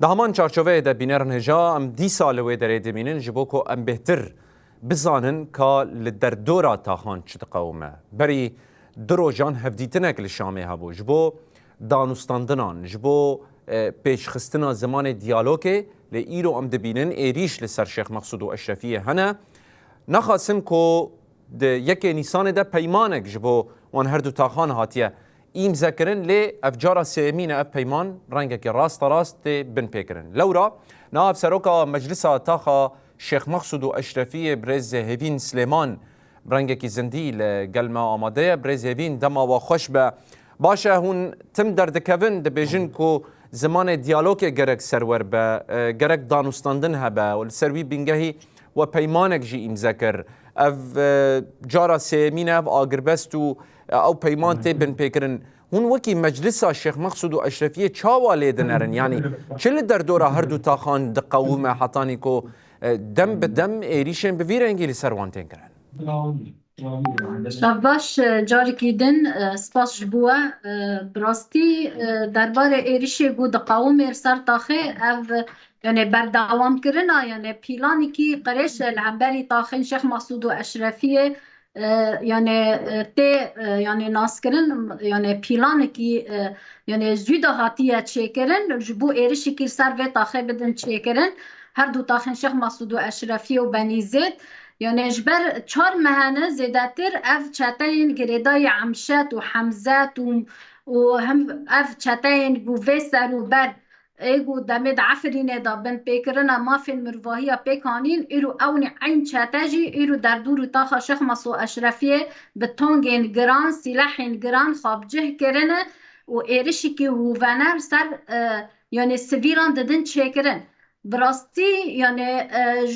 ده همان چارچوبه ده بینرن هجا ام 10 سال وی در ادمینن جبو کو ام بهتر بزانن که لدر دورا تاخان چه تقاومه بری دروجان هفدیتنک لشامه هبو جبو دانستاندنان جبو پیشخستنا زمان دیالوگه لایرو ام دبینن ایریش لسر شیخ مقصود و اشرفیه هنه نخواستم که ده یک نیسان ده پیمانک جبو وان هر دو تاخان هاتیه ایم ذکرن لی افجار سیمین اف پیمان رنگه که راست بن پیکرن لورا نائب سروکا مجلس تاخا شیخ مقصود و اشرفی برز هیوین سلیمان رنگه که زندی لگلمه آماده برز هیوین دما و خوش به باشه هون تم دردکوین ده بیجن که زمان دیالوگ گرک سرور به گرک دانستاندن هبه و سروی بینگهی و پیمانک جی ایم ذکر اف جارا سیمین اف آگربست و او پیمان تی بن پیکرن هون وکی مجلس شیخ مقصود و اشرفیه چاوا لیدنرن یعنی چل در دوره هر دو تاخان دقومه حتانی کو دم به دم ایریشن بویر انگیلی سروانتین کرن باش جاری کردن سپاس جبوه براستی درباره ایریشی گو دقوم سر تاخه او یعنی بردوام کرنا یعنی پیلانی که قریش العبری تاخین شیخ مقصود و اشرفیه یعنی ته یعنی ناس کرن یعنی پیلانی که یعنی زوده هاتیه چه کرن جبو ایریشی که سر و تاخه بدن چه کرن هر دو تاخین شیخ مقصود و اشرفیه و بنی زید یعنی جبر 4 مهنه زیادتر اف چتاین گریدای عمشت و حمزت و هم اف چتاین گوه سر و بر ایگو دمید عفرینه دا بن پیکرنا مافین مرواهی پیکانین ایرو اونی عین چتاجی ایرو در دور تاخا شیخ مقصود اشرفیه به تونگین گران سلاحین گران خوابجه کرنه و ایرشی که هوونر سر یعنی سویران ددن چه کرن براستی یعنی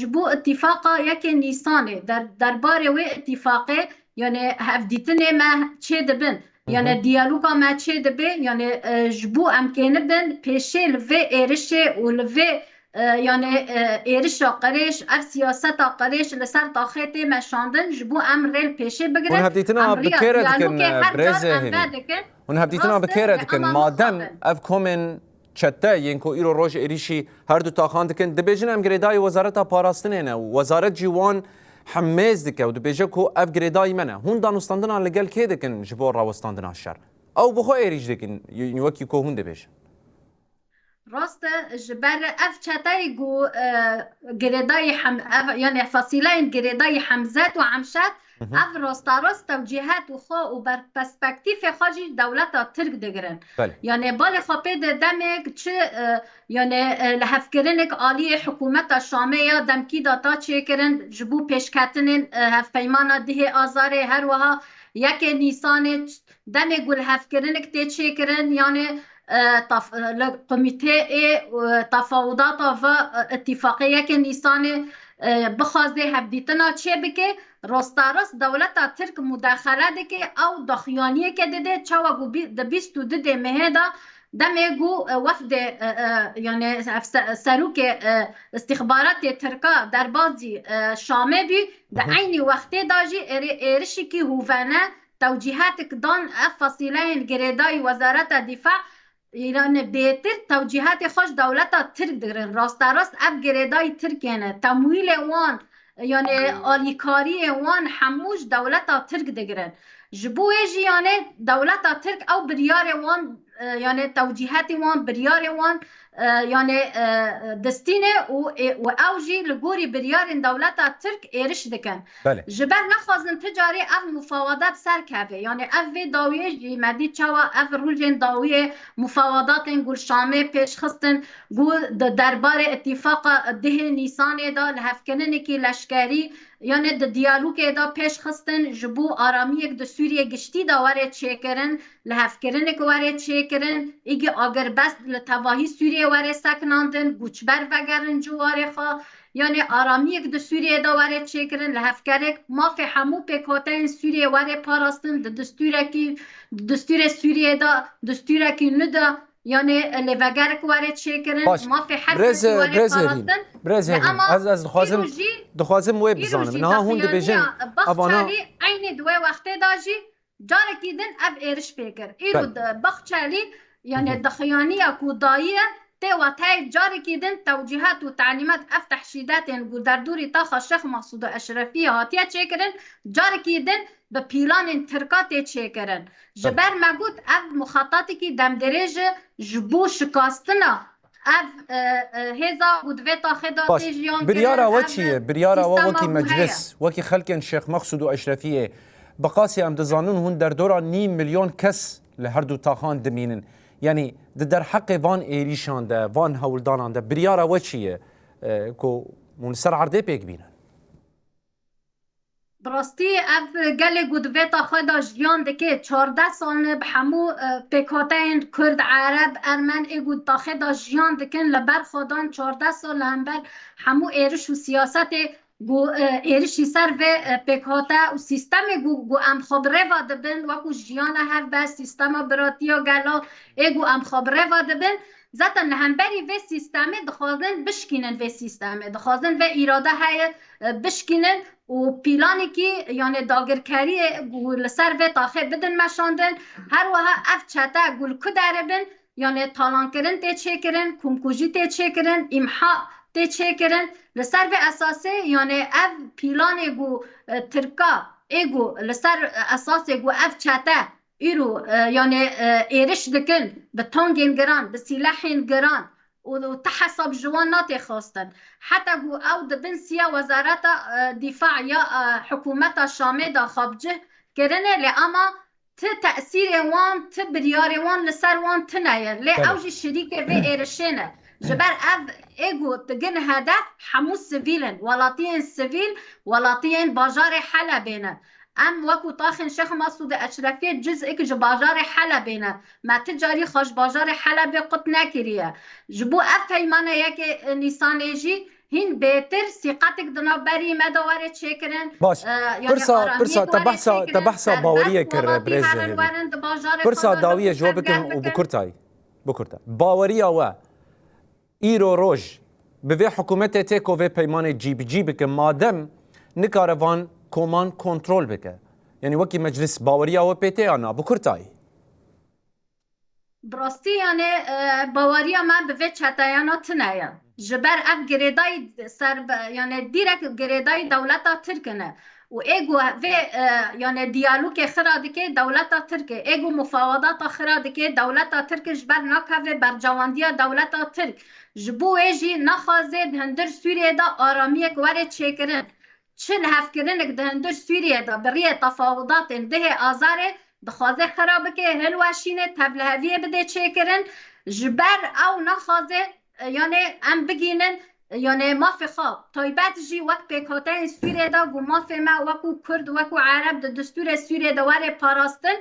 جبو اتفاقا یک نیسانه درباره و اتفاقه یعنی هفدیتنه ما چه دبن یعنی دیالوگا ما چه دبه یعنی جبو امکنه بن پیشه لوه ایرشه و لوه یعنی ایرش قریش اف سیاست قریش لسر تاخیت مشاندن جبو امریل پیشه بگره اون هفدیتنا بکره دکن برزه همی اون هفدیتنا بکره دکن مادم اف کومن چته ینکو ایرو روش ایریشی هر دو تاخان دکن دبیجن ام گریدای وزارت پاراستنه نه وزارت جوان حماز دکه و دبیجه کو اف گریدای منه هون دانستاندن لگل که دکن جبور راوستاندن الشر او بخو ایریج دکن یوکی کو هون دبیجن راست جبر اف چته گو گریدای یعنی فصیلین گریدای حمزت و عمشت اف راست توجیهات و خو و بر پرسپکتیف خاجی دولت ترک دگرن یعنی بال خاپه دمک چه یعنی لحفکرنک عالی حکومت شامه یا دمکی داتا چه کرن جبو پیشکتن هف پیمانا ده آزاره هر وها یک نیسان دمک گل حفکرنک تی چه کرن یعنی کمیته تفاوضات و اتفاقیه که نیسان بخوازه هفدیتنا چه بکه راست دولت ترک مداخله ده که او دخیانیه که ده چاوا گو ده 22 مهدا دمگو وفد یعنی سروک استخبارات ترکا در بازی شامه بی ده عین وقت داجی ایرشی که هوونه توجیهات کدان فصیلین گریدای وزارت دفاع ایران بهتر توجیهات خوش دولت ترک دگرن راست اف گریدای ترک یعنی تمویل وان یعنی آلیکاری وان حموش دولت ترک دگرن جبوه جی یعنی دولت ترک او بریار وان یعنی توجیهات وان بریار وان یعنی دستینه و او جی لگوری بریار دولت ترک ایرش دکن جبر نخوازن تجاری اف مفاوضات سر کبه یعنی اف داویه جی مدی چوا اف رولجن داویه مفاوضات گل شامه پیش خستن گل دربار اتفاق ده نیسان دا لحفکنن که لشکری یعنی د دیالوگ دا پیش خستن جبو آرامی یک د سوریه گشتی دا وارد چه کرن لحفکرن که وارد چه کرن ایگه آگر بست لتواهی سوریه وارد سکناندن گوچبر وگرن جواره خواه یعنی آرامی یک د سوریه دا وارد چه کرن لحفکرک ما فی همو پیکاتین سوریه وارد پاراستن د دستور سوریه دا دستور که ندا یعنی لوگر که وارد چه کرن ما فی حرف وارد پاراستن برزهرین از دخوازم موی بزانم نه هون دی بیجن ابانا عین دوی وقت داجی جاره کیدن اب ایرش پیکر ایرو بخچالی یعنی دخیانی کو دایه تی و تی جاری که دن توجیهات و تعلیمات اف تحشیدات در دوری تا شیخ مقصود اشرفی هاتیه چه کرن جاری که دن به پیلان ترکات چه کرن جبر مگود اف مخططی که دم درج جبو شکاستنا اف هزا بودوه تا خداتی جیان بريارة وچیه بريارة وكي مجلس وكي خلقن شيخ مقصود اشرفيه بقاسي ام دزانون هون در دورا 9 مليون كس لهردو تاخان دمينن يعني در حق وان ايريشان ده وان هولدانان ده بريارة وچیه كو منسر عرضه بيك بينن براستی اف گل گودوه تا خدا جیان دکه 14 سال به همو پیکاتین کرد عرب ارمن ایگود تا خدا جیان دکن لبر خودان 14 سال همبر همو ایرش و سیاست گو ایرشی سر و پیکاتا و سیستم گو ام خبره و دبن وکو جیان هف به سیستم براتی و گلا ایگو ام خبره و دبن زاتن همبری و سیستم دخوازن بشکینن و سیستم دخوازن و ایراده های بشکینن و پیلانی که یعنی داگرکاری گول سر و تاخه بدن مشاندن هر وها اف چتا گول کداره بن یعنی تالان کرن تی چه کرن کمکوژی تی چه کرن امحا تی چه کرن لسر و اساسه یعنی اف پیلان گو ترکا ایگو لسر اساسه گو اف چتا ایرو یعنی ایرش دکن به تانگین گران به سلاحین گران و تحسب جوان ناتی خواستن حتی گو او دبن سیا وزارت دفاع یا حکومت شامه دا خابجه کرنه لی اما تأثیر وان بریار وان لسر وان تنایر لی اوجی شریک و ایرشینه جبر اف ایگو تگن هدف حمو سویلن ولاتین سویل ولاتین باجار حلبینه ام وکو طاخن شیخ مقصود اشرفی جزء که باجار حلبینه ما تجاری خوش باجار حلب قط نکریه جبو اف پیمانه یک نیسانیجی هین بهتر سیقاتک دنا بری مدواره چکرن باش برسا تبحثا باوریه کر برزه برسا داویه جوابکم و بکرتای باوریه و ایرو روج به حکومت تیکو و پیمان جیب که مادم نکاروان کمان کنترل بکه یعنی وکی مجلس باوری او پیتی آنا بکرتای براستی یعنی باوری من به چتایانا تنایا جبر اف گریدای سر یعنی دیرک گریدای دولتا ترکنه و ایگو و یعنی دیالوگ خرادی که دولتا ترک ایگو مفاوضات خرادی که دولتا ترک جبر نکه بر جواندی دولتا ترک جبو ایجی نخوازید هندر سوریه دا آرامیک وره چکرن چن هفکرنک دهندر سوریه دا بریه تفاوضات ده آزاره دخوازه خرابه که هلواشینه تبلهویه بده چه کرن جبر او نخوازه یعنی ام بگینن یعنی مافی خواب طایبت جی وقت پیکاتین سوریه دا گو مافی ما وکو کرد وکو عرب دا دستور سوریه دا واره پاراستن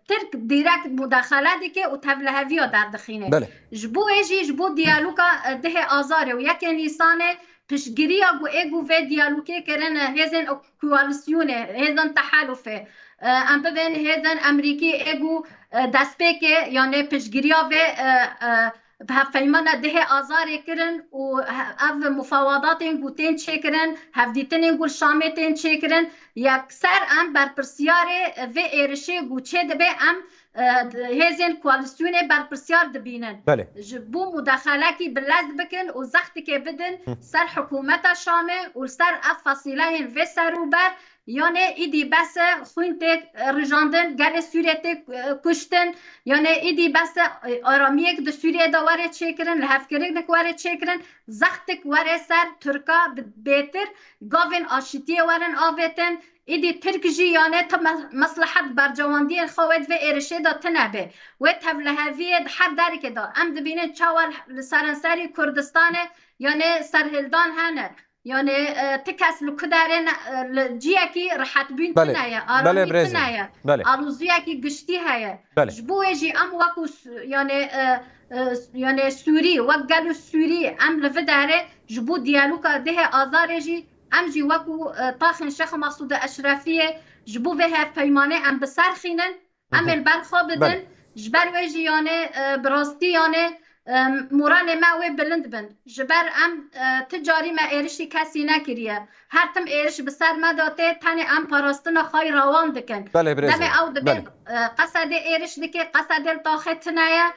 ترک دیرک مداخلاتی که و تبلهویه در دخینه بله. جبو ایجی جبو دیالوگا ده آزاره و یک نیسانه پشگیری اگو ایگو و دیالوگی کرن هزن کوالیسیونه هزن تحالفه ام ببین هزن امریکی ایگو دست که یعنی پشگیری و فیمان ده آزار کرن و او مفاوضات اینگو تین چه کرن هفدیتن اینگو شامه تین چه کرن یک سر ام بر پرسیار و ایرشه گو چه دبه ام هزین کوالسیون بر پرسیار دبینن بله بو مداخله کی بلد بکن و زخت که بدن سر حکومت شامه و سر اف فصیله و سروبر یعنی ایدی بس خوین تک رجاندن گل سوریه تک کشتن یعنی ایدی بس آرامیک د سوریه دواره چکرن لحفکرک نکواره چکرن زختک واره سر ترکا بهتر گاوین آشتیه وارن آویتن ایدی ترکجی یعنی تا مصلحت برجواندی خواد و ارشه دا تنبه و تبلهویه هر داری که دا ام دبینه چاول سرانسری کردستان یعنی سرهلدان هنه یعنی تکس لکدارن جیه کی راحت بین تنایا آرامی تنایا آلوزیه کی گشتی هیا جبوه جی ام وکو یعنی سوری وقلو سوری ام لفداره جبو دیالوکا ده آزاره جی ام جی وکو طاخن شیخ مقصود اشرفیه جبو به پیمانه ام بسرخینن ام البرخوا بدن جبر وجی یعنی براستی یعنی موران ما وی بلند بن جبر ام تجاری ما ایرشی کسی نکریه هر تم ایرش بسر ما داته تنی ام پاراستنا خواهی روان دکن بله برزه دم او دبه قصد ایرش دکه قصد التاخه تنایا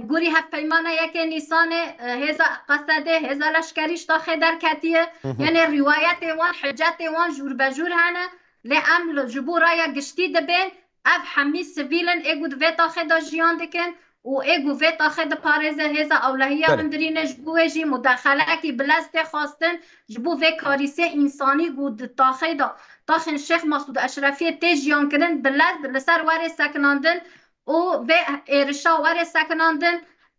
گوری هف پیمانه یکی نیسان هزا قصده هزا لشکریش تاخه در کتیه یعنی روایت وان حجت وان جور بجور هنه لی ام جبو رایا گشتی دبین اف همی سویلن ایگو دوی تاخه دا جیان دکن و ایگو وی تاخه دا پارزه هزا اولهیه اندرین جبوه جی مداخله اکی بلست خواستن جبو وی کاریسه انسانی گود تاخه دا تاخن شیخ مسعود اشرفی تیجیان کرن بلست لسر واره سکناندن و ایرشا واره سکناندن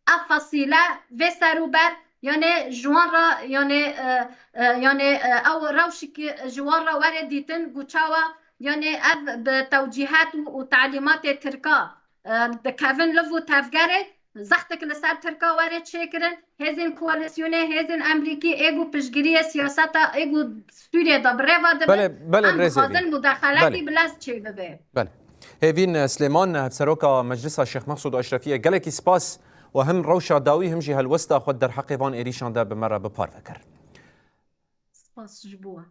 افاصیله و سروبر یعنی جوان را یعنی او روشی که جوان را واره دیتن گوچاوا یعنی به توجیهات و تعلیمات ترکا دکوین لفو تفگره زختک لسر ترکا واره چه کرن هزین کوالسیونه هزین امریکی ایگو پشگیری سیاست ایگو سوریه دا بریوا دبه بله برزه خازن مداخلاتی بلست چه ببه بله هيفين سليمان سروكا مجلس الشيخ مسعود أشرفية قالك سباس وهم روشا داوي هم جهة الوسطى خد در حقيبان إيريشان دا بمرة ببار فكر سباس جبوه